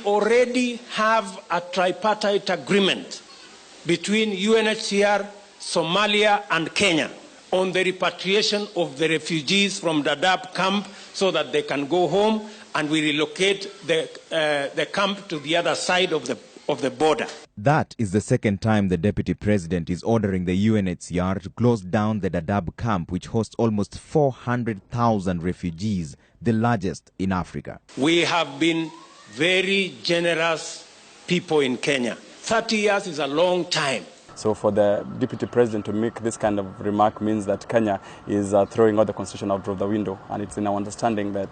already have a tripartite agreement between UNHCR, Somalia, and Kenya on the repatriation of the refugees from Dadaab camp so that they can go home, and we relocate the camp to the other side of the border. That is the second time the Deputy President is ordering the UNHCR to close down the Dadaab camp, which hosts almost 400,000 refugees, the largest in Africa. We have been very generous people in Kenya. 30 years is a long time. So for the Deputy President to make this kind of remark means that Kenya is throwing out the Constitution out of the window, and it's in our understanding that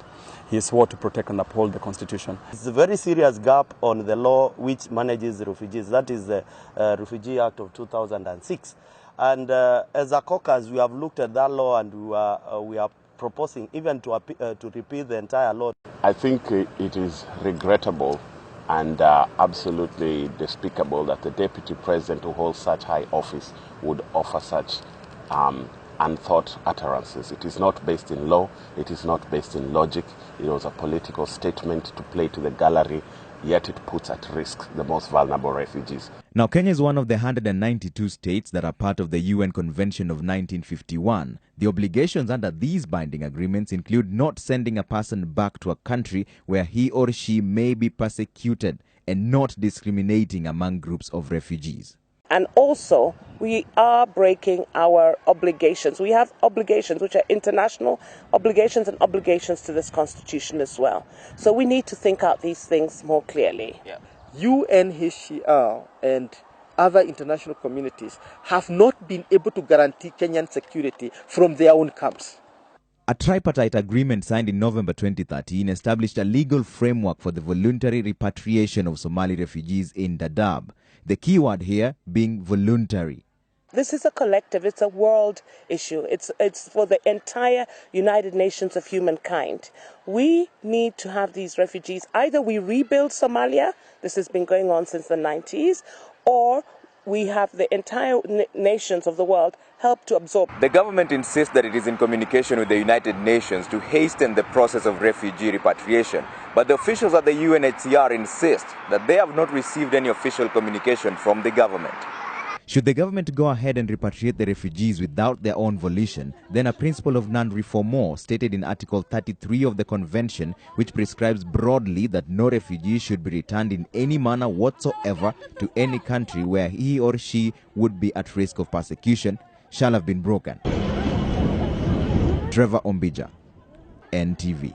he swore to protect and uphold the Constitution. It's a very serious gap on the law which manages refugees. That is the Refugee Act of 2006. And as a caucus, we have looked at that law, and we are proposing even to repeal the entire law. I think it is regrettable and absolutely despicable that the Deputy President who holds such high office would offer such unthought utterances. It is not based in law, it is not based in logic. It was a political statement to play to the gallery, yet it puts at risk the most vulnerable refugees. Now, Kenya is one of the 192 states that are part of the UN Convention of 1951. The obligations under these binding agreements include not sending a person back to a country where he or she may be persecuted and not discriminating among groups of refugees. And also, we are breaking our obligations. We have obligations which are international obligations and obligations to this constitution as well. So we need to think out these things more clearly. Yeah. UNHCR and other international communities have not been able to guarantee Kenyan security from their own camps. A tripartite agreement signed in November 2013 established a legal framework for the voluntary repatriation of Somali refugees in Dadaab. The key word here being voluntary. This is a collective, it's a world issue. It's for the entire United Nations of humankind. We need to have these refugees. Either we rebuild Somalia, this has been going on since the 90s, or we have the entire nations of the world help to absorb. The government insists that it is in communication with the United Nations to hasten the process of refugee repatriation. But the officials at the UNHCR insist that they have not received any official communication from the government. Should the government go ahead and repatriate the refugees without their own volition, then a principle of non-refoulement stated in Article 33 of the Convention, which prescribes broadly that no refugee should be returned in any manner whatsoever to any country where he or she would be at risk of persecution, shall have been broken. Trevor Ombija, NTV.